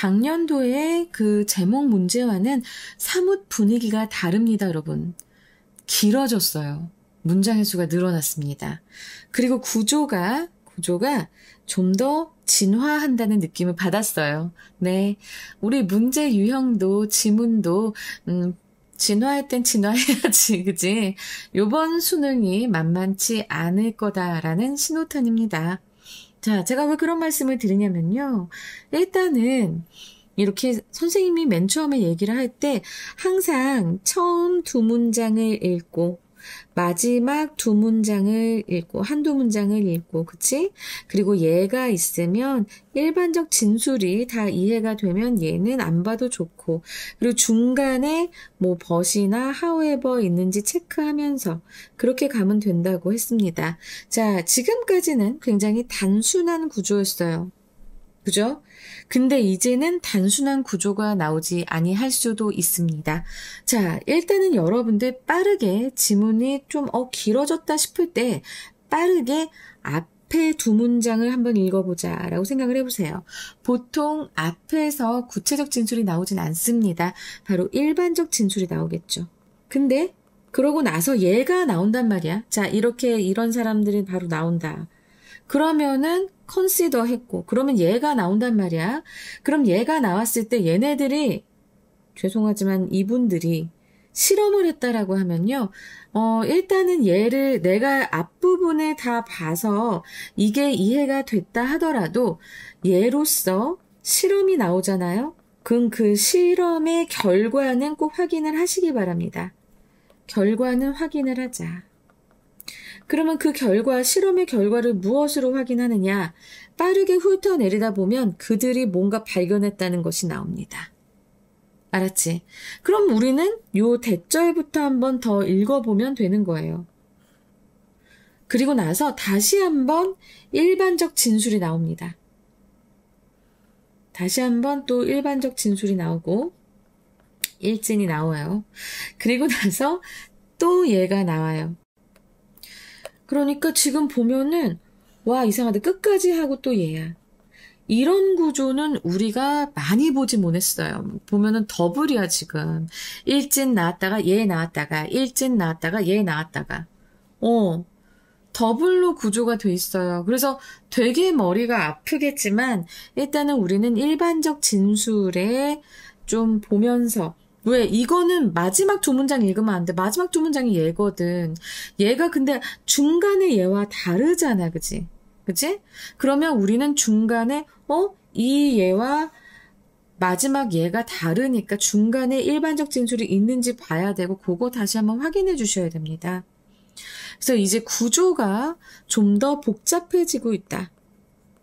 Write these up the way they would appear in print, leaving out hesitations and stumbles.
작년도에 그 제목 문제와는 사뭇 분위기가 다릅니다, 여러분. 길어졌어요. 문장의 수가 늘어났습니다. 그리고 구조가 좀 더 진화한다는 느낌을 받았어요. 네. 우리 문제 유형도 지문도, 진화할 땐 진화해야지, 그지? 요번 수능이 만만치 않을 거다라는 신호탄입니다. 자, 제가 왜 그런 말씀을 드리냐면요. 일단은, 이렇게 선생님이 맨 처음에 얘기를 할 때 항상 처음 두 문장을 읽고 마지막 두 문장을 읽고 한두 문장을 읽고 그치? 그리고 얘가 있으면 일반적 진술이 다 이해가 되면 얘는 안 봐도 좋고 그리고 중간에 뭐 but이나 however 있는지 체크하면서 그렇게 가면 된다고 했습니다. 자, 지금까지는 굉장히 단순한 구조였어요. 그죠? 근데 이제는 단순한 구조가 나오지 아니할 수도 있습니다. 자, 일단은 여러분들 빠르게 지문이 좀 길어졌다 싶을 때 빠르게 앞에 두 문장을 한번 읽어보자 라고 생각을 해보세요. 보통 앞에서 구체적 진술이 나오진 않습니다. 바로 일반적 진술이 나오겠죠. 근데 그러고 나서 얘가 나온단 말이야. 자, 이런 사람들이 바로 나온다. 그러면은 consider 했고 그러면 얘가 나온단 말이야. 그럼 얘가 나왔을 때 얘네들이 죄송하지만 이분들이 실험을 했다라고 하면요. 일단은 얘를 내가 앞부분에 다 봐서 이게 이해가 됐다 하더라도 얘로서 실험이 나오잖아요. 그럼 그 실험의 결과는 꼭 확인을 하시기 바랍니다. 결과는 확인을 하자. 그러면 그 실험의 결과를 무엇으로 확인하느냐? 빠르게 훑어내리다 보면 그들이 뭔가 발견했다는 것이 나옵니다. 알았지? 그럼 우리는 요 대절부터 한번 더 읽어보면 되는 거예요. 그리고 나서 다시 한번 일반적 진술이 나옵니다. 다시 한번 또 일반적 진술이 나오고 일진이 나와요. 그리고 나서 또 얘가 나와요. 그러니까 지금 보면은 와 이상하다 끝까지 하고 또 얘야. 이런 구조는 우리가 많이 보지 못했어요. 보면은 더블이야 지금. 일진 나왔다가 얘 나왔다가 일진 나왔다가 얘 나왔다가 더블로 구조가 돼 있어요. 그래서 되게 머리가 아프겠지만 일단은 우리는 일반적 진술에 좀 보면서 왜? 이거는 마지막 두 문장 읽으면 안 돼. 마지막 두 문장이 얘거든. 얘가 근데 중간에 얘와 다르잖아. 그치? 그치? 그러면 우리는 중간에 이 얘와 마지막 얘가 다르니까 중간에 일반적 진술이 있는지 봐야 되고 그거 다시 한번 확인해 주셔야 됩니다. 그래서 이제 구조가 좀 더 복잡해지고 있다.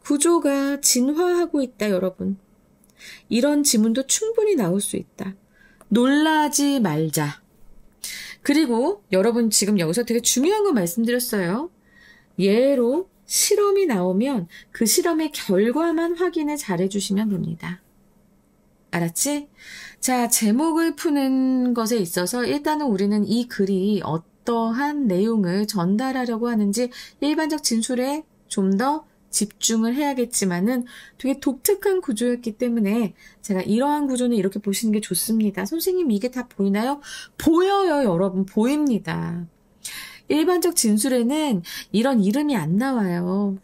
구조가 진화하고 있다, 여러분. 이런 지문도 충분히 나올 수 있다. 놀라지 말자. 그리고 여러분 지금 여기서 되게 중요한 거 말씀드렸어요. 예로 실험이 나오면 그 실험의 결과만 확인을 잘 해주시면 됩니다. 알았지? 자, 제목을 푸는 것에 있어서 일단은 우리는 이 글이 어떠한 내용을 전달하려고 하는지 일반적 진술에 좀 더 집중을 해야겠지만은 되게 독특한 구조였기 때문에 제가 이러한 구조는 이렇게 보시는 게 좋습니다. 선생님 이게 다 보이나요? 보여요, 여러분. 보입니다. 일반적 진술에는 이런 이름이 안 나와요.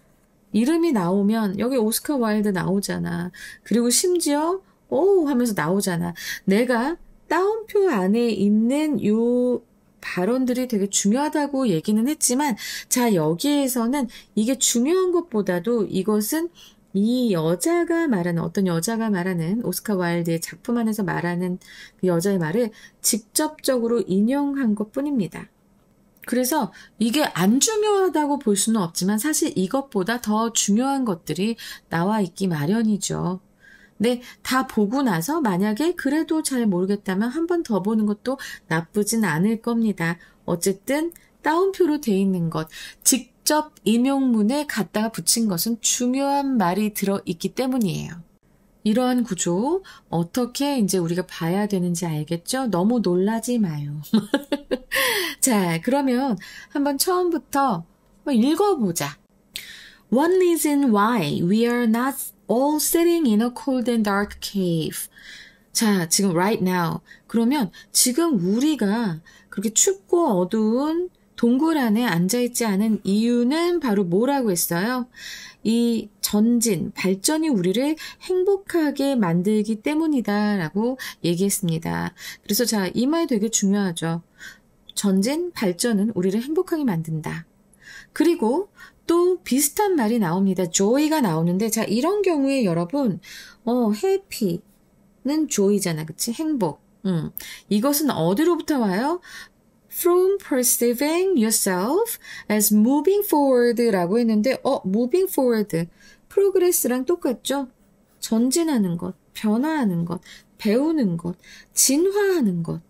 이름이 나오면 여기 오스카 와일드 나오잖아. 그리고 심지어 오 하면서 나오잖아. 내가 따옴표 안에 있는 요 발언들이 되게 중요하다고 얘기는 했지만 자 여기에서는 이게 중요한 것보다도 이것은 이 여자가 말하는 어떤 여자가 말하는 오스카 와일드의 작품 안에서 말하는 그 여자의 말을 직접적으로 인용한 것뿐입니다. 그래서 이게 안 중요하다고 볼 수는 없지만 사실 이것보다 더 중요한 것들이 나와 있기 마련이죠. 네, 다 보고 나서 만약에 그래도 잘 모르겠다면 한 번 더 보는 것도 나쁘진 않을 겁니다. 어쨌든 따옴표로 돼 있는 것, 직접 임용문에 갖다가 붙인 것은 중요한 말이 들어있기 때문이에요. 이러한 구조 어떻게 이제 우리가 봐야 되는지 알겠죠? 너무 놀라지 마요. 자, 그러면 한번 처음부터 읽어보자. One reason why we are not all sitting in a cold and dark cave. 자, 지금 right now. 그러면 지금 우리가 그렇게 춥고 어두운 동굴 안에 앉아있지 않은 이유는 바로 뭐라고 했어요? 이 전진, 발전이 우리를 행복하게 만들기 때문이다라고 얘기했습니다. 그래서 자, 이 말 되게 중요하죠. 전진, 발전은 우리를 행복하게 만든다. 그리고 또 비슷한 말이 나옵니다. joy가 나오는데 자, 이런 경우에 여러분 happy는 joy잖아. 그치? 행복. 이것은 어디로부터 와요? From perceiving yourself as moving forward라고 했는데 moving forward, progress랑 똑같죠? 전진하는 것, 변화하는 것, 배우는 것, 진화하는 것.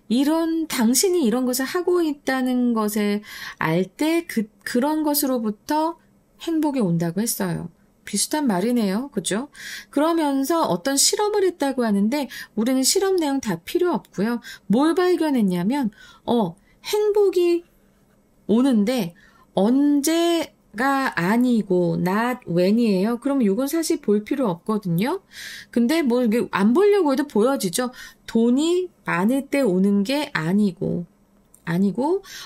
이런 당신이 이런 것을 하고 있다는 것을 알 때 그런 것으로부터 행복이 온다고 했어요. 비슷한 말이네요. 그죠? 그러면서 어떤 실험을 했다고 하는데 우리는 실험 내용 다 필요 없고요. 뭘 발견했냐면 행복이 오는데 언제가 아니고 not when이에요. 그럼 이건 사실 볼 필요 없거든요. 근데 뭐 이게 안 보려고 해도 보여지죠. 돈이 많을 때 오는 게 아니고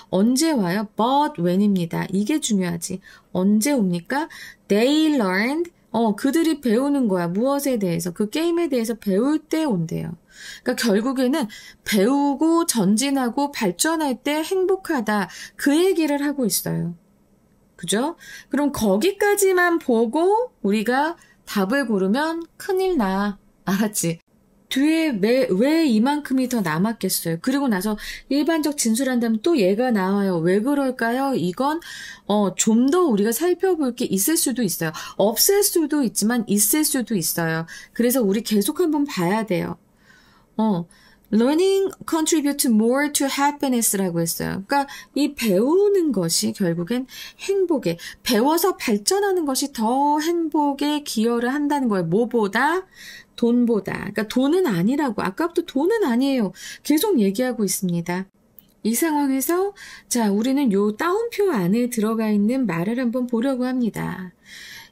언제 와요? But when입니다. 이게 중요하지. 언제 옵니까? They learned. 그들이 배우는 거야. 무엇에 대해서? 그 게임에 대해서 배울 때 온대요. 그러니까 결국에는 배우고 전진하고 발전할 때 행복하다. 그 얘기를 하고 있어요. 그죠? 그럼 거기까지만 보고 우리가 답을 고르면 큰일 나. 알았지? 뒤에 왜 이만큼이 더 남았겠어요. 그리고 나서 일반적 진술한다면 또 얘가 나와요. 왜 그럴까요? 이건 좀 더 우리가 살펴볼 게 있을 수도 있어요. 없을 수도 있지만 있을 수도 있어요. 그래서 우리 계속 한번 봐야 돼요. Learning contribute more to happiness라고 했어요. 그러니까 이 배우는 것이 결국엔 행복에, 배워서 발전하는 것이 더 행복에 기여를 한다는 거예요. 뭐보다? 돈보다. 그러니까 돈은 아니라고. 아까부터 돈은 아니에요. 계속 얘기하고 있습니다. 이 상황에서 자, 우리는 요 따옴표 안에 들어가 있는 말을 한번 보려고 합니다.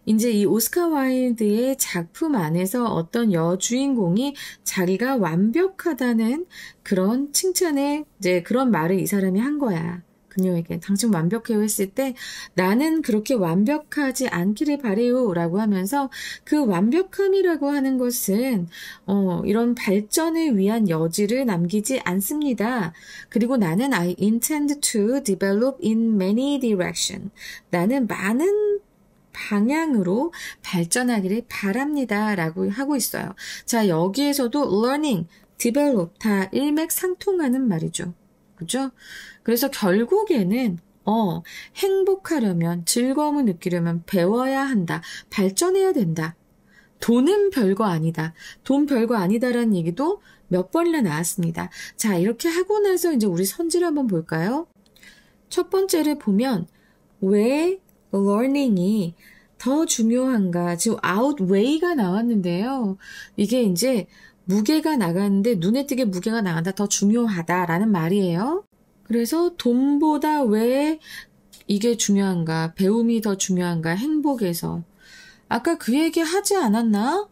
이제 이 오스카 와일드의 작품 안에서 어떤 여주인공이 자기가 완벽하다는 그런 칭찬에 이제 그런 말을 이 사람이 한 거야. 그녀에게 당신 완벽해요 했을 때 나는 그렇게 완벽하지 않기를 바래요 라고 하면서 그 완벽함이라고 하는 것은 이런 발전을 위한 여지를 남기지 않습니다. 그리고 나는 I intend to develop in many direction. 나는 많은 방향으로 발전하기를 바랍니다 라고 하고 있어요. 자, 여기에서도 learning, develop 다 일맥상통하는 말이죠. 그죠? 그래서 결국에는 행복하려면 즐거움을 느끼려면 배워야 한다. 발전해야 된다. 돈은 별거 아니다. 돈 별거 아니다라는 얘기도 몇 번이나 나왔습니다. 자, 이렇게 하고 나서 이제 우리 선지를 한번 볼까요? 첫 번째를 보면 왜 learning이 더 중요한가? 지금 outweight가 나왔는데요. 이게 이제 무게가 나가는데 눈에 띄게 무게가 나간다. 더 중요하다라는 말이에요. 그래서 돈보다 왜 이게 중요한가? 배움이 더 중요한가? 행복에서. 아까 그 얘기 하지 않았나?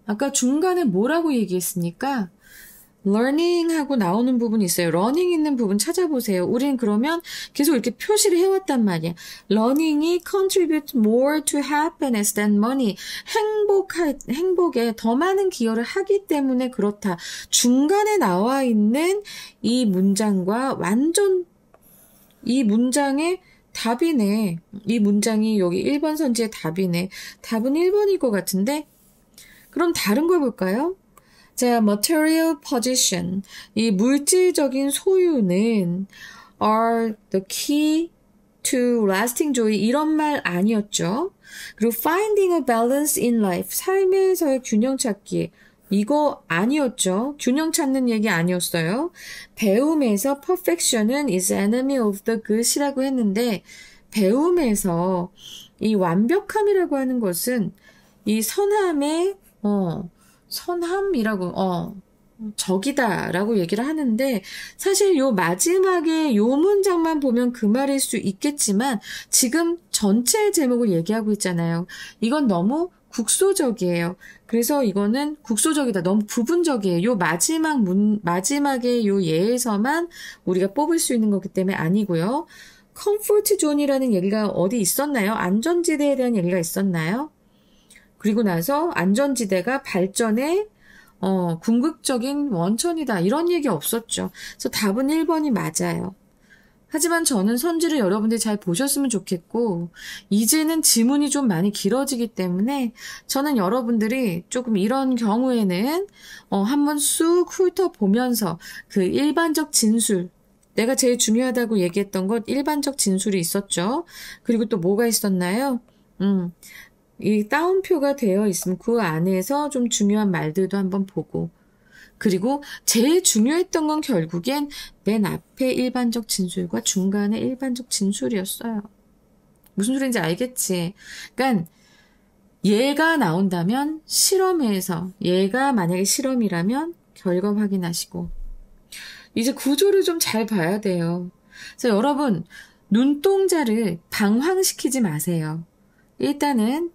아까 중간에 뭐라고 얘기했습니까? learning하고 나오는 부분이 있어요. learning 있는 부분 찾아보세요. 우린 그러면 계속 이렇게 표시를 해왔단 말이야. learning이 contribute more to happiness than money. 행복에 더 많은 기여를 하기 때문에 그렇다. 중간에 나와 있는 이 문장과 완전 이 문장의 답이네. 이 문장이 여기 1번 선지의 답이네. 답은 1번일 것 같은데? 그럼 다른 걸 볼까요? 자, material possession. 이 물질적인 소유는 are the key to lasting joy. 이런 말 아니었죠. 그리고 finding a balance in life. 삶에서의 균형 찾기. 이거 아니었죠. 균형 찾는 얘기 아니었어요. 배움에서 perfection은 is enemy of the good이라고 했는데 배움에서 이 완벽함이라고 하는 것은 이 선함의 선함이라고 적이다라고 얘기를 하는데 사실 요 마지막에 요 문장만 보면 그 말일 수 있겠지만 지금 전체 제목을 얘기하고 있잖아요. 이건 너무 국소적이에요. 그래서 이거는 국소적이다. 너무 부분적이에요. 요 마지막에 요 예에서만 우리가 뽑을 수 있는 거기 때문에 아니고요. 컴포트 존이라는 얘기가 어디 있었나요? 안전지대에 대한 얘기가 있었나요? 그리고 나서 안전지대가 발전의 궁극적인 원천이다. 이런 얘기 없었죠. 그래서 답은 1번이 맞아요. 하지만 저는 선지를 여러분들이 잘 보셨으면 좋겠고, 이제는 지문이 좀 많이 길어지기 때문에 저는 여러분들이 조금 이런 경우에는 한번 쑥 훑어보면서 그 일반적 진술, 내가 제일 중요하다고 얘기했던 것 일반적 진술이 있었죠. 그리고 또 뭐가 있었나요? 이 따옴표가 되어 있으면 그 안에서 좀 중요한 말들도 한번 보고, 그리고 제일 중요했던 건 결국엔 맨 앞에 일반적 진술과 중간에 일반적 진술이었어요. 무슨 소리인지 알겠지? 그러니까 얘가 나온다면 실험에서, 얘가 만약에 실험이라면 결과 확인하시고, 이제 구조를 좀 잘 봐야 돼요. 그래서 여러분, 눈동자를 방황시키지 마세요. 일단은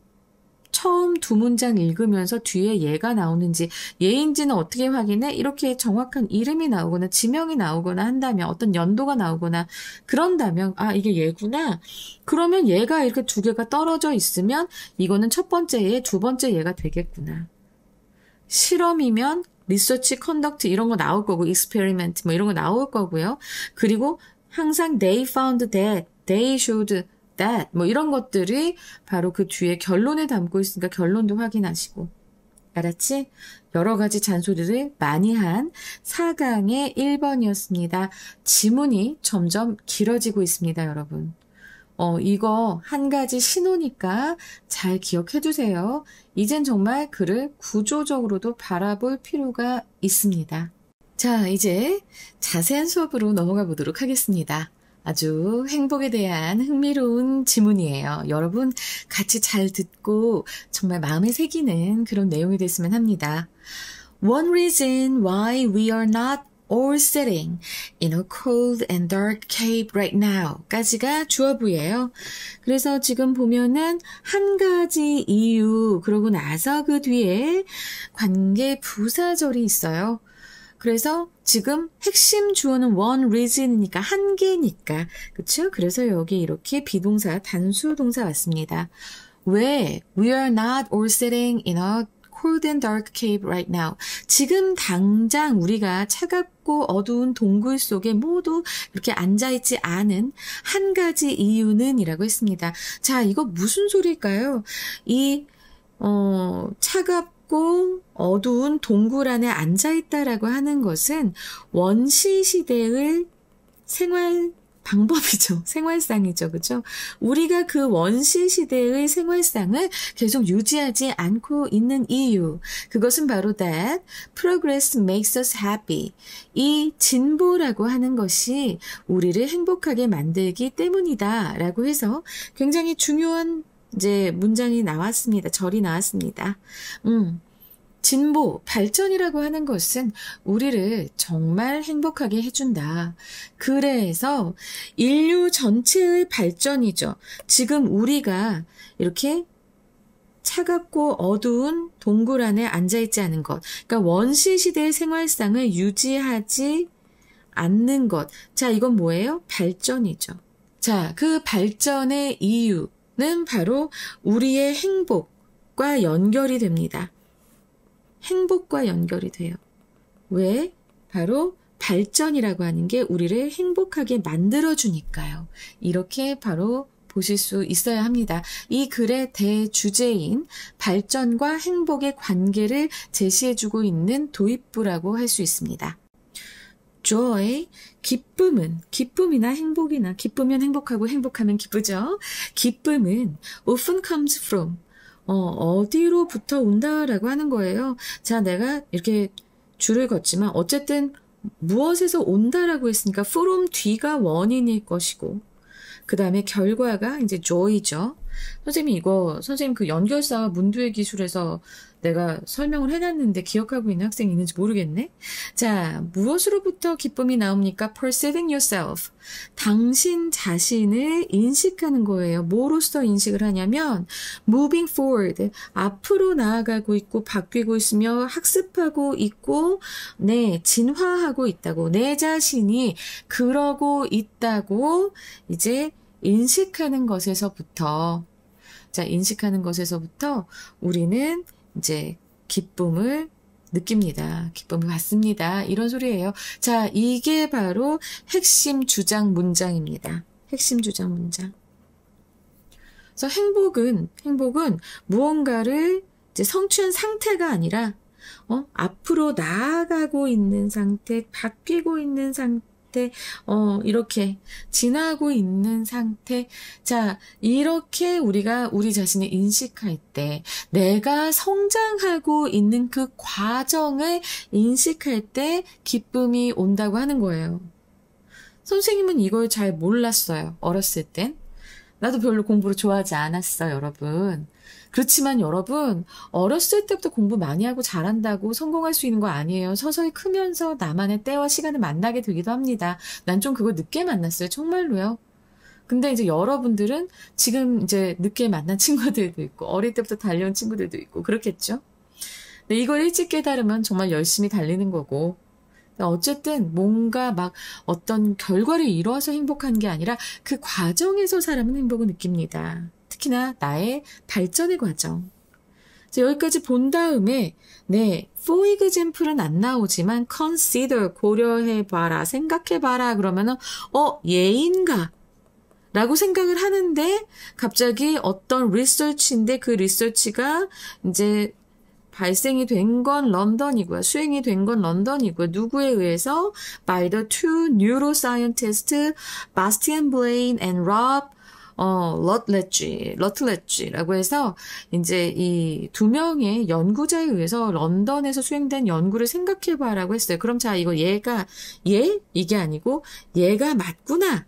처음 두 문장 읽으면서 뒤에 얘가 나오는지, 얘인지는 어떻게 확인해? 이렇게 정확한 이름이 나오거나 지명이 나오거나 한다면, 어떤 연도가 나오거나 그런다면, 아, 이게 얘구나. 그러면 얘가 이렇게 두 개가 떨어져 있으면 이거는 첫 번째 얘, 두 번째 얘가 되겠구나. 실험이면 리서치 컨덕트 이런 거 나올 거고, experiment 뭐 이런 거 나올 거고요. 그리고 항상 they found that, they showed that 뭐 이런 것들이 바로 그 뒤에 결론에 담고 있으니까 결론도 확인하시고. 알았지? 여러 가지 잔소리를 많이 한 4강의 1번이었습니다. 지문이 점점 길어지고 있습니다, 여러분. 이거 한 가지 신호니까 잘 기억해 두세요. 이젠 정말 글을 구조적으로도 바라볼 필요가 있습니다. 자, 이제 자세한 수업으로 넘어가 보도록 하겠습니다. 아주 행복에 대한 흥미로운 지문이에요. 여러분 같이 잘 듣고 정말 마음에 새기는 그런 내용이 됐으면 합니다. One reason why we are not all sitting in a cold and dark cave right now 까지가 주어부예요. 그래서 지금 보면은 한 가지 이유, 그러고 나서 그 뒤에 관계 부사절이 있어요. 그래서 지금 핵심 주어는 one reason이니까 한 개니까, 그쵸? 그래서 여기 이렇게 비동사, 단수 동사 왔습니다. 왜 we are not all sitting in a cold and dark cave right now. 지금 당장 우리가 차갑고 어두운 동굴 속에 모두 이렇게 앉아있지 않은 한 가지 이유는 이라고 했습니다. 자, 이거 무슨 소리일까요? 이 차갑고 어두운 동굴 안에 앉아있다라고 하는 것은 원시시대의 생활 방법이죠. 생활상이죠. 그죠? 우리가 그 원시시대의 생활상을 계속 유지하지 않고 있는 이유, 그것은 바로 that progress makes us happy. 이 진보라고 하는 것이 우리를 행복하게 만들기 때문이다 라고 해서 굉장히 중요한 이제 문장이 나왔습니다. 절이 나왔습니다. 진보, 발전이라고 하는 것은 우리를 정말 행복하게 해준다. 그래서 인류 전체의 발전이죠. 지금 우리가 이렇게 차갑고 어두운 동굴 안에 앉아있지 않은 것. 그러니까 원시시대의 생활상을 유지하지 않는 것. 자, 이건 뭐예요? 발전이죠. 자, 그 발전의 이유는 바로 우리의 행복과 연결이 됩니다. 행복과 연결이 돼요. 왜? 바로 발전이라고 하는 게 우리를 행복하게 만들어주니까요. 이렇게 바로 보실 수 있어야 합니다. 이 글의 대주제인 발전과 행복의 관계를 제시해주고 있는 도입부라고 할 수 있습니다. joy, 기쁨은, 기쁨이나 행복이나, 기쁘면 행복하고 행복하면 기쁘죠. 기쁨은 often comes from, 어디로부터 온다라고 하는 거예요. 자, 내가 이렇게 줄을 걷지만 어쨌든 무엇에서 온다라고 했으니까 from 뒤가 원인일 것이고, 그 다음에 결과가 이제 joy죠. 선생님 그 연결사와 문두의 기술에서 내가 설명을 해놨는데 기억하고 있는 학생이 있는지 모르겠네. 자, 무엇으로부터 기쁨이 나옵니까? Perceiving yourself. 당신 자신을 인식하는 거예요. 뭐로써 인식을 하냐면 moving forward. 앞으로 나아가고 있고 바뀌고 있으며 학습하고 있고 진화하고 있다고. 내 자신이 그러고 있다고 이제 인식하는 것에서부터 우리는 이제 기쁨을 느낍니다. 기쁨을 받습니다. 이런 소리예요. 자, 이게 바로 핵심 주장 문장입니다. 핵심 주장 문장. 그래서 행복은 무언가를 이제 성취한 상태가 아니라 앞으로 나아가고 있는 상태, 바뀌고 있는 상태, 이렇게 지나고 있는 상태. 자, 이렇게 우리가 우리 자신을 인식할 때, 내가 성장하고 있는 그 과정을 인식할 때 기쁨이 온다고 하는 거예요. 선생님은 이걸 잘 몰랐어요. 어렸을 땐. 나도 별로 공부를 좋아하지 않았어, 여러분. 그렇지만 여러분, 어렸을 때부터 공부 많이 하고 잘한다고 성공할 수 있는 거 아니에요. 서서히 크면서 나만의 때와 시간을 만나게 되기도 합니다. 난 좀 그걸 늦게 만났어요. 정말로요. 근데 이제 여러분들은 지금 이제 늦게 만난 친구들도 있고, 어릴 때부터 달려온 친구들도 있고, 그렇겠죠? 근데 이걸 일찍 깨달으면 정말 열심히 달리는 거고, 어쨌든 뭔가 막 어떤 결과를 이루어서 행복한 게 아니라 그 과정에서 사람은 행복을 느낍니다. 특히나 나의 발전의 과정. 여기까지 본 다음에 for example은 안 나오지만 consider, 고려해봐라, 생각해봐라 그러면은 얘인가? 라고 생각을 하는데 갑자기 어떤 리서치인데 그 리서치가 이제 발생이 된 건 런던이고요. 수행이 된 건 런던이고요. 누구에 의해서? By the two neuroscientists, Bastian Blaine and Rob 러틀레지라고 해서 이제 이 두 명의 연구자에 의해서 런던에서 수행된 연구를 생각해봐라고 했어요. 그럼 자, 이거 이게 아니고 얘가 맞구나.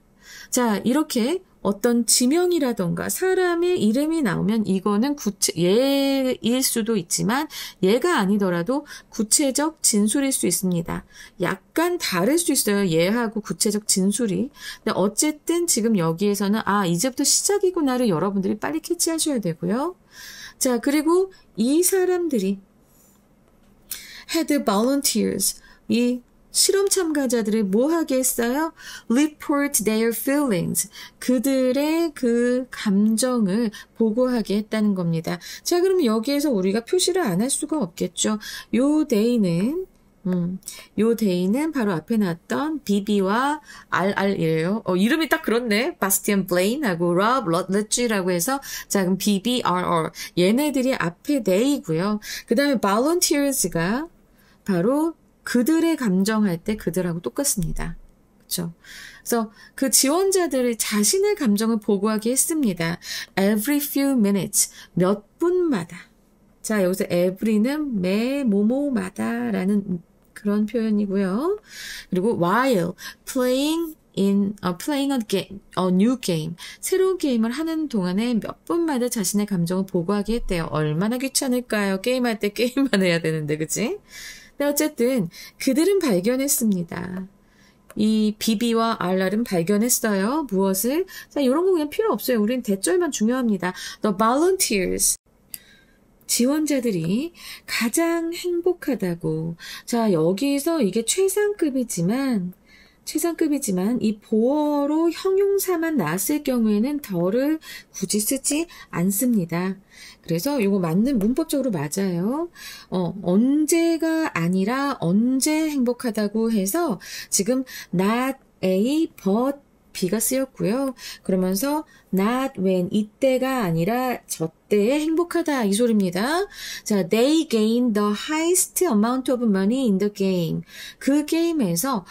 자, 이렇게 어떤 지명이라던가 사람의 이름이 나오면 이거는 얘일 수도 있지만 얘가 아니더라도 구체적 진술일 수 있습니다. 약간 다를 수 있어요. 얘하고 구체적 진술이. 근데 어쨌든 지금 여기에서는 이제부터 시작이구나를 여러분들이 빨리 캐치하셔야 되고요. 자, 그리고 이 사람들이 had volunteers, 이 실험 참가자들을 뭐 하게 했어요? Report their feelings. 그들의 그 감정을 보고하게 했다는 겁니다. 자, 그럼 여기에서 우리가 표시를 안 할 수가 없겠죠. 요 데이는 바로 앞에 나왔던 BB와 RR이에요. 이름이 딱 그렇네. 바스티안 블레인하고 로브 러틀레지라고 해서 자, 그럼 BB, RR. 얘네들이 앞에 데이고요. 그 다음에 volunteers가 바로 그들의 감정할 때 그들하고 똑같습니다. 그렇죠? 그래서 그 지원자들이 자신의 감정을 보고하게 했습니다. Every few minutes, 몇 분마다. 자, 여기서 every는 매 뭐뭐마다라는 그런 표현이고요. 그리고 while playing a new game, 새로운 게임을 하는 동안에 몇 분마다 자신의 감정을 보고하게 했대요. 얼마나 귀찮을까요? 게임할 때 게임만 해야 되는데, 그치? 네, 어쨌든 그들은 발견했습니다. 이 BB와 RR은 발견했어요. 무엇을? 자, 이런 거 그냥 필요 없어요. 우린 대절만 중요합니다. The volunteers, 지원자들이 가장 행복하다고. 자, 여기서 이게 최상급이지만 이 보어로 형용사만 나왔을 경우에는 더를 굳이 쓰지 않습니다. 그래서 이거 문법적으로 맞아요. 언제가 아니라 언제 행복하다고 해서 지금 not A, but B가 쓰였고요. 그러면서 not when, 이때가 아니라 저때에 행복하다 이 소리입니다. 자, they gained the highest amount of money in the game. 그 게임에서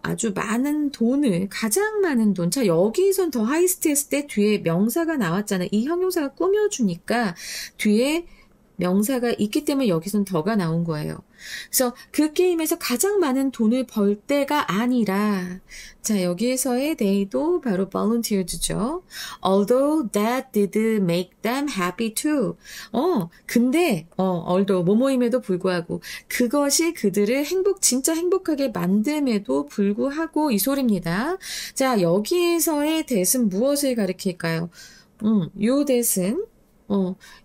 아주 많은 돈을, 가장 많은 돈. 자, 여기선 더 highest 했을 때 뒤에 명사가 나왔잖아요. 이 형용사가 꾸며주니까 뒤에 명사가 있기 때문에 여기선 더가 나온 거예요. 그래서 그 게임에서 가장 많은 돈을 벌 때가 아니라 자 여기에서의 they도 바로 volunteers죠. Although that did make them happy too. 근데 although 뭐뭐임에도 불구하고 그것이 그들을 진짜 행복하게 만듦에도 불구하고 이 소리입니다. 자 여기에서의 that은 무엇을 가리킬까요? 요 that은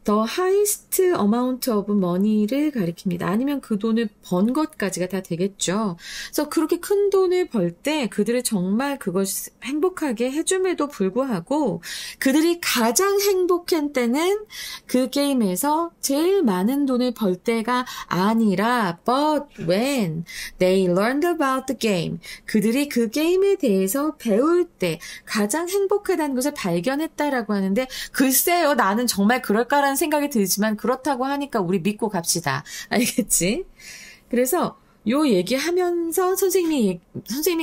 the highest amount of money를 가리킵니다. 아니면 그 돈을 번 것까지가 다 되겠죠. 그래서 그렇게 큰 돈을 벌 때 그들을 정말 그것이 행복하게 해줌에도 불구하고 그들이 가장 행복한 때는 그 게임에서 제일 많은 돈을 벌 때가 아니라 but when they learned about the game 그들이 그 게임에 대해서 배울 때 가장 행복하다는 것을 발견했다라고 하는데 글쎄요 나는 정말 그럴까라는 생각이 들지만 그렇다고 하니까 우리 믿고 갑시다. 알겠지? 그래서 요 얘기하면서 선생님이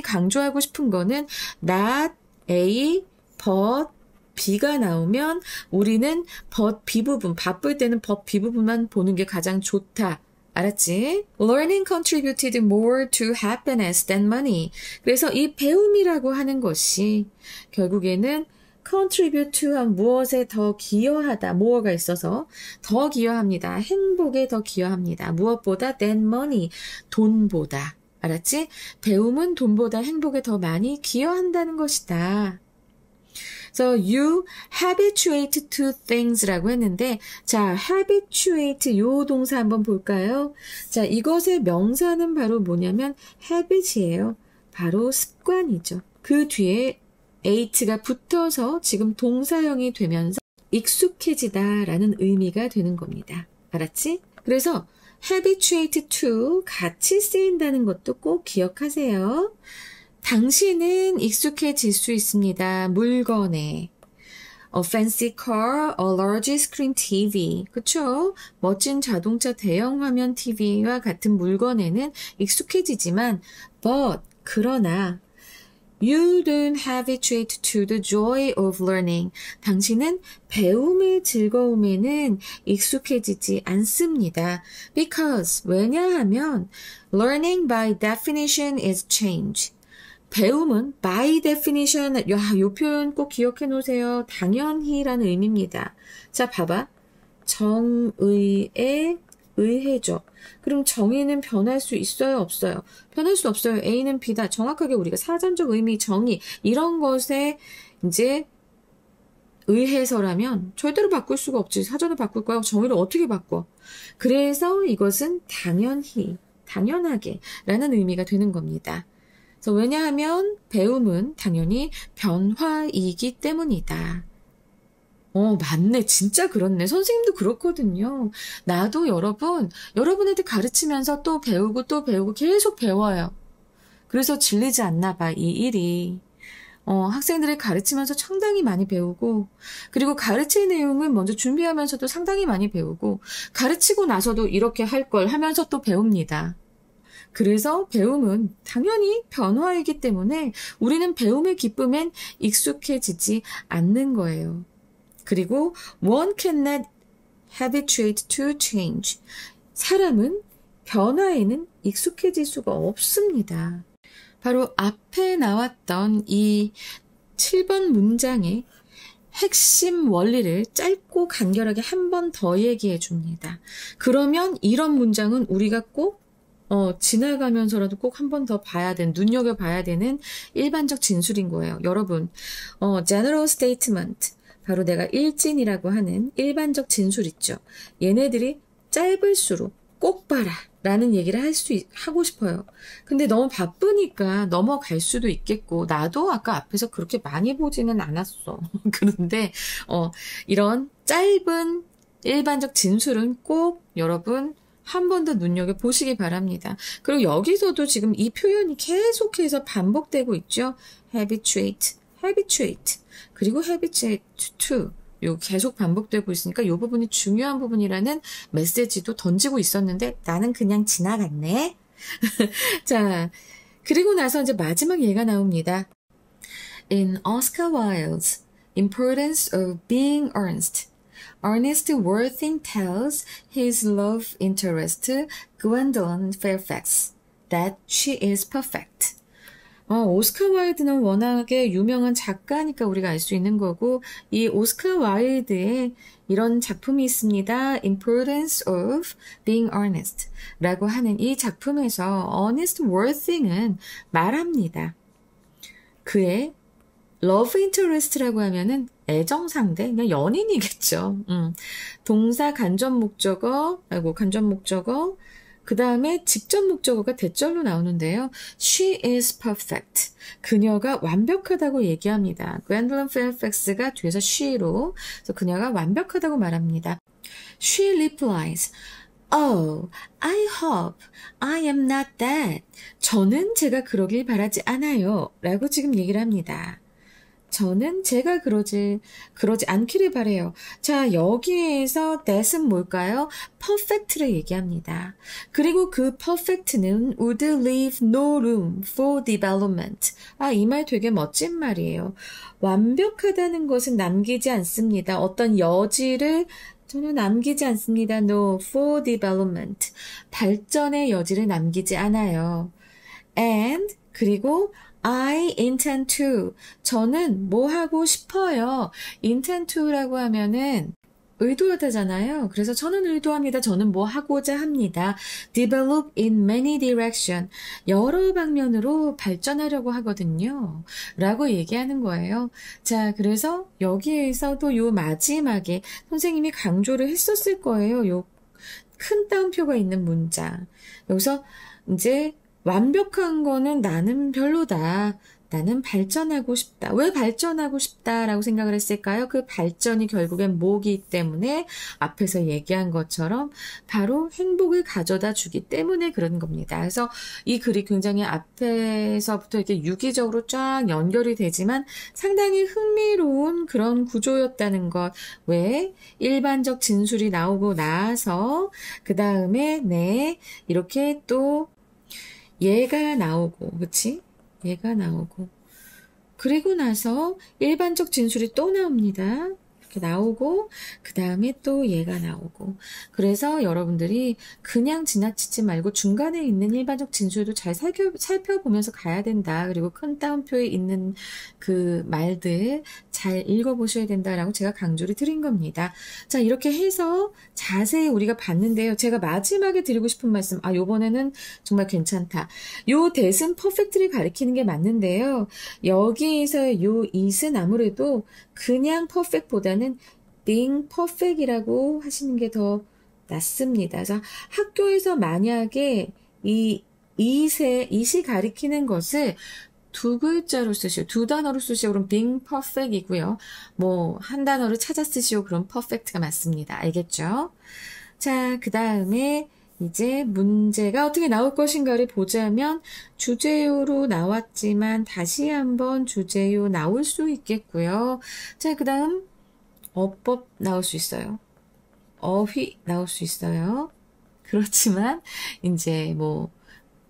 강조하고 싶은 거는 not A, but B가 나오면 우리는 but B 부분, 바쁠 때는 but B 부분만 보는 게 가장 좋다. 알았지? Learning contributed more to happiness than money. 그래서 이 배움이라고 하는 것이 결국에는 contribute to한 무엇에 더 기여하다, more가 있어서 더 기여합니다. 행복에 더 기여합니다. 무엇보다 than money, 돈보다. 알았지? 배움은 돈보다 행복에 더 많이 기여한다는 것이다. So you habituate to things라고 했는데 자 habituate 요 동사 한번 볼까요? 자 이것의 명사는 바로 뭐냐면 habit이에요. 바로 습관이죠. 그 뒤에 ate가 붙어서 지금 동사형이 되면서 익숙해지다라는 의미가 되는 겁니다. 알았지? 그래서 habituate to 같이 쓰인다는 것도 꼭 기억하세요. 당신은 익숙해질 수 있습니다. 물건에. A fancy car, a large screen TV. 그쵸? 멋진 자동차 대형 화면 TV와 같은 물건에는 익숙해지지만 but 그러나 You don't habituate to the joy of learning. 당신은 배움의 즐거움에는 익숙해지지 않습니다. Because 왜냐하면 learning by definition is change. 배움은 by definition, 요 표현 꼭 기억해 놓으세요. 당연히라는 의미입니다. 자, 봐봐. 정의에 의해죠. 그럼 정의는 변할 수 있어요? 없어요? 변할 수 없어요. A는 B다. 정확하게 우리가 사전적 의미, 정의 이런 것에 이제 의해서라면 절대로 바꿀 수가 없지. 사전을 바꿀 거야. 정의를 어떻게 바꿔? 그래서 이것은 당연히, 당연하게 라는 의미가 되는 겁니다. 그래서 왜냐하면 배움은 당연히 변화이기 때문이다. 맞네. 진짜 그렇네. 선생님도 그렇거든요. 나도 여러분한테 가르치면서 또 배우고 계속 배워요. 그래서 질리지 않나 봐, 이 일이. 학생들을 가르치면서 상당히 많이 배우고, 그리고 가르칠 내용을 먼저 준비하면서도 상당히 많이 배우고, 가르치고 나서도 이렇게 할 걸 하면서 또 배웁니다. 그래서 배움은 당연히 변화이기 때문에 우리는 배움의 기쁨엔 익숙해지지 않는 거예요. 그리고 one cannot habituate to change. 사람은 변화에는 익숙해질 수가 없습니다. 바로 앞에 나왔던 이 7번 문장의 핵심 원리를 짧고 간결하게 한 번 더 얘기해 줍니다. 그러면 이런 문장은 우리가 꼭 지나가면서라도 꼭 한 번 더 눈여겨봐야 되는 일반적 진술인 거예요. 여러분, general statement. 바로 내가 일진이라고 하는 일반적 진술 있죠. 얘네들이 짧을수록 꼭 봐라 라는 얘기를 하고 싶어요. 근데 너무 바쁘니까 넘어갈 수도 있겠고 나도 아까 앞에서 그렇게 많이 보지는 않았어. 그런데 이런 짧은 일반적 진술은 꼭 여러분 한 번 더 눈여겨보시기 바랍니다. 그리고 여기서도 지금 이 표현이 계속해서 반복되고 있죠. habituate, habituate. 그리고 habituate to 요 계속 반복되고 있으니까 요 부분이 중요한 부분이라는 메시지도 던지고 있었는데 나는 그냥 지나갔네. 자, 그리고 나서 이제 마지막 예가 나옵니다. In Oscar Wilde's Importance of Being Earnest. Ernest Worthing tells his love interest, Gwendolyn Fairfax, that she is perfect. 오스카 와일드는 워낙에 유명한 작가니까 우리가 알 수 있는 거고, 이 오스카 와일드의 이런 작품이 있습니다. Importance of Being Earnest 라고 하는 이 작품에서 Ernest Worthing은 말합니다. 그의 love interest라고 하면은 애정상대, 그냥 연인이겠죠. 동사 간접 목적어, 그 다음에 직접 목적어가 대절로 나오는데요. She is perfect. 그녀가 완벽하다고 얘기합니다. Gwendolyn Fairfax가 뒤에서 she로, 그래서 그녀가 완벽하다고 말합니다. She replies, Oh, I hope I am not that. 저는 제가 그러길 바라지 않아요. 라고 지금 얘기를 합니다. 저는 제가 그러지 않기를 바래요. 자, 여기에서 that은 뭘까요? perfect를 얘기합니다. 그리고 그 perfect는 would leave no room for development. 이 말 되게 멋진 말이에요. 완벽하다는 것은 남기지 않습니다. 어떤 여지를 전혀 남기지 않습니다. No, for development. 발전의 여지를 남기지 않아요. And, 그리고 I intend to. 저는 뭐 하고 싶어요. intend to라고 하면은 의도하다잖아요. 그래서 저는 의도합니다. 저는 뭐 하고자 합니다. develop in many direction. 여러 방면으로 발전하려고 하거든요. 라고 얘기하는 거예요. 자, 그래서 여기에서도 요 마지막에 선생님이 강조를 했었을 거예요. 요 큰 따옴표가 있는 문장. 여기서 이제 완벽한 거는 나는 별로다. 나는 발전하고 싶다. 왜 발전하고 싶다라고 생각을 했을까요? 그 발전이 결국엔 뭐기 때문에 앞에서 얘기한 것처럼 바로 행복을 가져다 주기 때문에 그런 겁니다. 그래서 이 글이 굉장히 앞에서부터 이렇게 유기적으로 쫙 연결이 되지만 상당히 흥미로운 그런 구조였다는 것. 왜? 일반적 진술이 나오고 나서 그 다음에 이렇게 또 얘가 나오고, 그치? 얘가 나오고. 그리고 나서 일반적 진술이 또 나옵니다. 이렇게 나오고, 그 다음에 또 얘가 나오고. 그래서 여러분들이 그냥 지나치지 말고 중간에 있는 일반적 진술도 잘 살펴보면서 가야 된다. 그리고 큰 따옴표에 있는 그 말들 잘 읽어보셔야 된다라고 제가 강조를 드린 겁니다. 자, 이렇게 해서 자세히 우리가 봤는데요. 제가 마지막에 드리고 싶은 말씀, 요번에는 정말 괜찮다. 요 that은 perfect를 가리키는 게 맞는데요. 여기에서 요 it은 아무래도 그냥 perfect보다는 being perfect이라고 하시는 게 더 낫습니다. 그래서 학교에서 만약에 이 it이 가리키는 것을 두 글자로 쓰시오. 두 단어로 쓰시오. 그럼 being perfect이고요. 뭐 한 단어를 찾아 쓰시오. 그럼 perfect가 맞습니다. 알겠죠? 자, 그 다음에 이제 문제가 어떻게 나올 것인가를 보자면 주제요로 나왔지만 다시 한번 주제요 나올 수 있겠고요. 자, 그 다음 어법 나올 수 있어요. 어휘 나올 수 있어요. 그렇지만 이제 뭐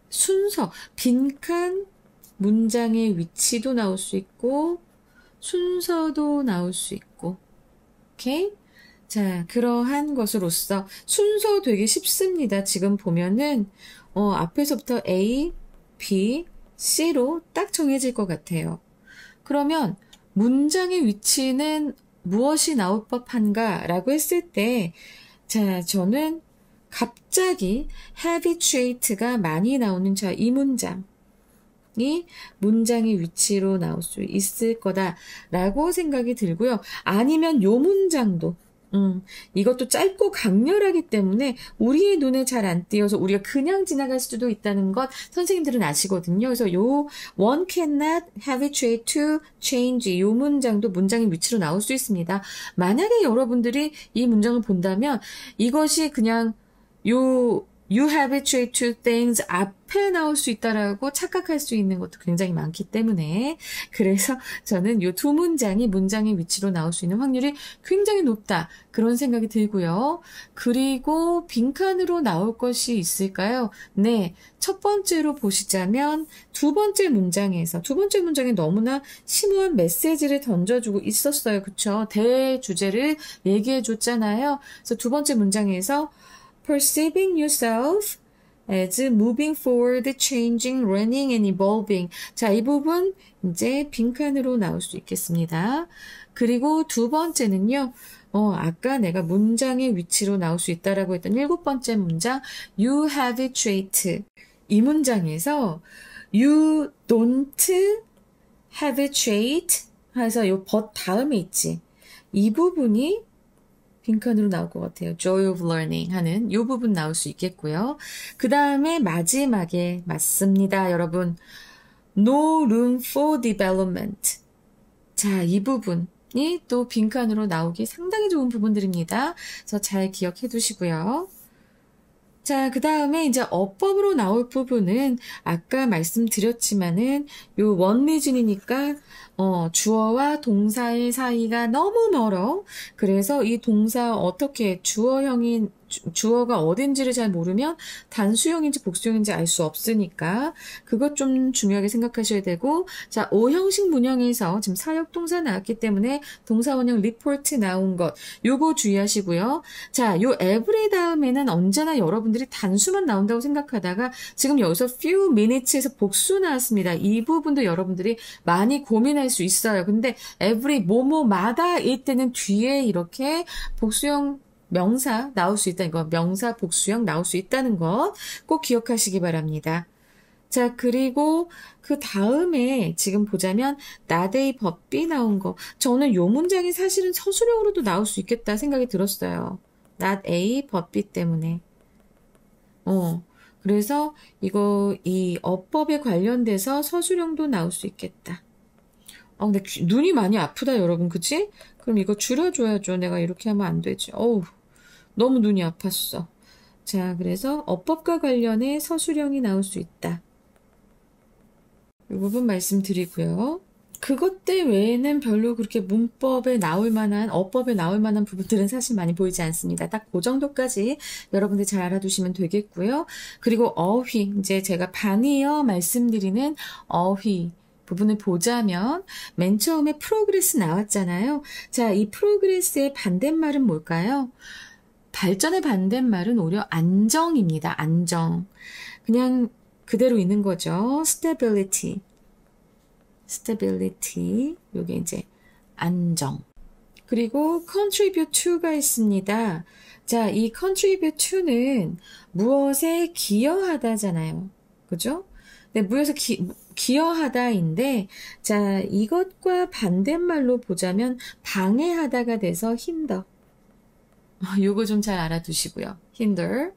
순서, 빈칸 문장의 위치도 나올 수 있고 순서도 나올 수 있고. 오케이? 자, 그러한 것으로서 순서 되게 쉽습니다. 지금 보면은 앞에서부터 A, B, C로 딱 정해질 것 같아요. 그러면 문장의 위치는 무엇이 나올 법한가 라고 했을 때, 자, 저는 갑자기 habituate가 많이 나오는 이 문장이 문장의 위치로 나올 수 있을 거다라고 생각이 들고요. 아니면 요 문장도 이것도 짧고 강렬하기 때문에 우리의 눈에 잘 안 띄어서 우리가 그냥 지나갈 수도 있다는 것 선생님들은 아시거든요. 그래서 요 one cannot habituate to change 요 문장도 문장의 위치로 나올 수 있습니다. 만약에 여러분들이 이 문장을 본다면 이것이 그냥 요 you habituate to things 앞에 나올 수 있다라고 착각할 수 있는 것도 굉장히 많기 때문에 그래서 저는 이 두 문장이 문장의 위치로 나올 수 있는 확률이 굉장히 높다. 그런 생각이 들고요. 그리고 빈칸으로 나올 것이 있을까요? 네. 첫 번째로 보시자면 두 번째 문장에 너무나 심오한 메시지를 던져주고 있었어요. 그쵸? 대주제를 얘기해 줬잖아요. 그래서 두 번째 문장에서 perceiving yourself as moving forward, changing, learning and evolving. 자, 이 부분 이제 빈칸으로 나올 수 있겠습니다. 그리고 두 번째는요. 아까 내가 문장의 위치로 나올 수 있다라고 했던 일곱 번째 문장 you habituate. 이 문장에서 you don't habituate 해서 요 but 다음에 있지. 이 부분이 빈칸으로 나올 것 같아요. Joy of learning 하는 이 부분 나올 수 있겠고요. 그 다음에 마지막에 맞습니다, 여러분. No room for development. 자, 이 부분이 또 빈칸으로 나오기 상당히 좋은 부분들입니다. 그래서 잘 기억해 두시고요. 자, 그 다음에 이제 어법으로 나올 부분은 아까 말씀드렸지만은 요 원리준이니까 주어와 동사의 사이가 너무 멀어. 그래서 이 동사 어떻게 주어가 어딘지를 잘 모르면 단수형인지 복수형인지 알 수 없으니까 그것 좀 중요하게 생각하셔야 되고 자, 5형식 문형에서 지금 사역동사 나왔기 때문에 동사원형 report 나온 것 요거 주의하시고요. 자, 요 every 다음에는 언제나 여러분들이 단수만 나온다고 생각하다가 지금 여기서 few minutes에서 복수 나왔습니다. 이 부분도 여러분들이 많이 고민할 수 있어요. 근데 every 뭐뭐마다 일 때는 뒤에 이렇게 복수형 명사 나올 수 있다는 거, 명사 복수형 나올 수 있다는 것 꼭 기억하시기 바랍니다. 자, 그리고 그 다음에 지금 보자면 not A but B 나온 거 저는 요 문장이 사실은 서술형으로도 나올 수 있겠다 생각이 들었어요. not A but B 때문에. 그래서 이 어법에 관련돼서 서술형도 나올 수 있겠다. 근데 눈이 많이 아프다, 여러분. 그치? 그럼 이거 줄여줘야죠. 내가 이렇게 하면 안 되지. 너무 눈이 아팠어. 자, 그래서 어법과 관련해 서술형이 나올 수 있다. 이 부분 말씀드리고요. 그것들 외에는 별로 그렇게 문법에 나올 만한, 어법에 나올 만한 부분들은 사실 많이 보이지 않습니다. 딱 그 정도까지 여러분들 잘 알아두시면 되겠고요. 그리고 어휘, 이제 제가 반이어 말씀드리는 어휘 부분을 보자면 맨 처음에 프로그레스 나왔잖아요. 자, 이 프로그레스의 반대말은 뭘까요? 발전의 반대말은 오히려 안정입니다. 안정. 그냥 그대로 있는 거죠. stability. 요게 이제 안정. 그리고 contribute to가 있습니다. 자, 이 contribute to는 무엇에 기여하다잖아요. 그죠? 네, 무엇에 기여하다인데, 자, 이것과 반대말로 보자면 방해하다가 돼서 hinder. 요거 좀 잘 알아두시고요. hinder.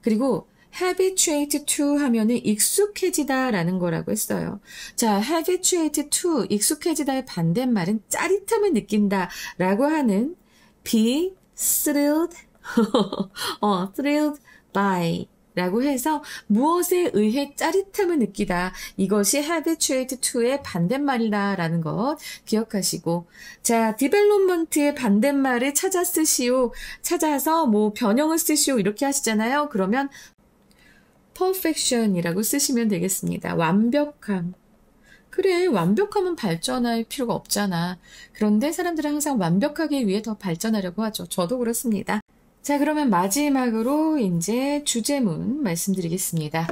그리고 habituate to 하면은 익숙해지다 라는 거라고 했어요. 자, habituate to, 익숙해지다의 반대말은 짜릿함을 느낀다 라고 하는 be thrilled, thrilled by 라고 해서 무엇에 의해 짜릿함을 느끼다. 이것이 habituate to의 반대말이다 라는 것 기억하시고 자, development의 반대말을 찾아 쓰시오. 찾아서 뭐 변형을 쓰시오. 이렇게 하시잖아요. 그러면 perfection이라고 쓰시면 되겠습니다. 완벽함. 그래, 완벽하면 발전할 필요가 없잖아. 그런데 사람들은 항상 완벽하기 위해 더 발전하려고 하죠. 저도 그렇습니다. 자, 그러면 마지막으로 이제 주제문 말씀드리겠습니다.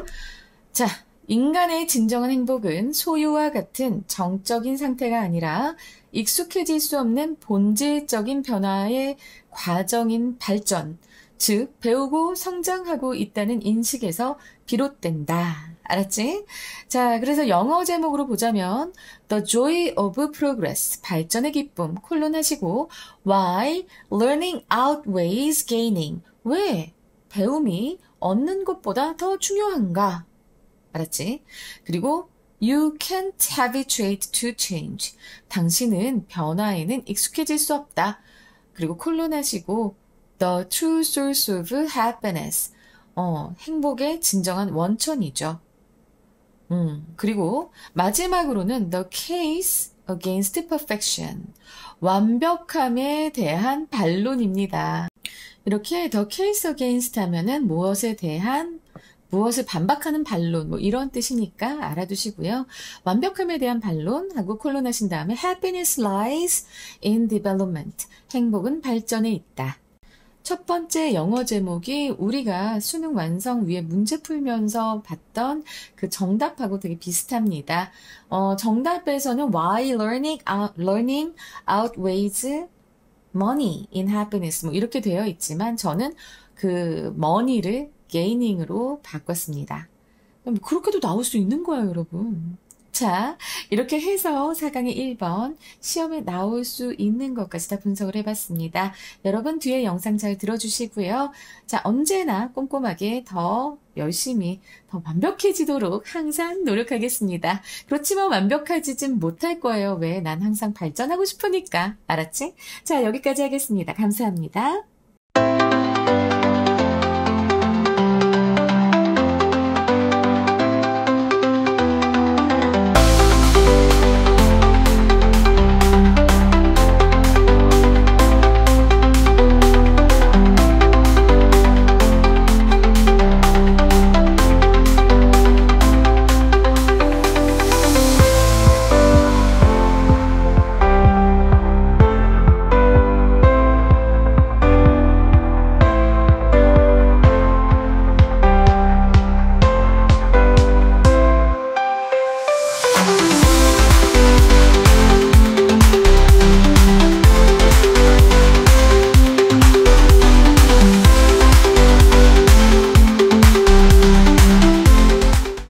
자, 인간의 진정한 행복은 소유와 같은 정적인 상태가 아니라 익숙해질 수 없는 본질적인 변화의 과정인 발전, 즉 배우고 성장하고 있다는 인식에서 비롯된다. 알았지? 자, 그래서 영어 제목으로 보자면 The Joy of Progress, 발전의 기쁨, 콜론 하시고 Why Learning Outweighs Gaining, 왜 배움이 얻는 것보다 더 중요한가? 알았지? 그리고 You can't habituate to change, 당신은 변화에는 익숙해질 수 없다. 그리고 콜론 하시고 The true source of happiness, 행복의 진정한 원천이죠. 그리고 마지막으로는 the case against perfection. 완벽함에 대한 반론입니다. 이렇게 the case against 하면은 무엇을 반박하는 반론, 뭐 이런 뜻이니까 알아두시고요. 완벽함에 대한 반론하고 콜론하신 다음에 happiness lies in development. 행복은 발전에 있다. 첫 번째 영어 제목이 우리가 수능 완성 위에 문제 풀면서 봤던 그 정답하고 되게 비슷합니다. 정답에서는 why learning outweighs money in happiness 뭐 이렇게 되어 있지만 저는 그 money를 gaining으로 바꿨습니다. 그렇게도 나올 수 있는 거예요, 여러분. 자, 이렇게 해서 4강의 1번 시험에 나올 수 있는 것까지 다 분석을 해봤습니다. 여러분 뒤에 영상 잘 들어주시고요. 자, 언제나 꼼꼼하게 더 열심히 더 완벽해지도록 항상 노력하겠습니다. 그렇지만 완벽하지진 못할 거예요. 왜? 난 항상 발전하고 싶으니까. 알았지? 자, 여기까지 하겠습니다. 감사합니다.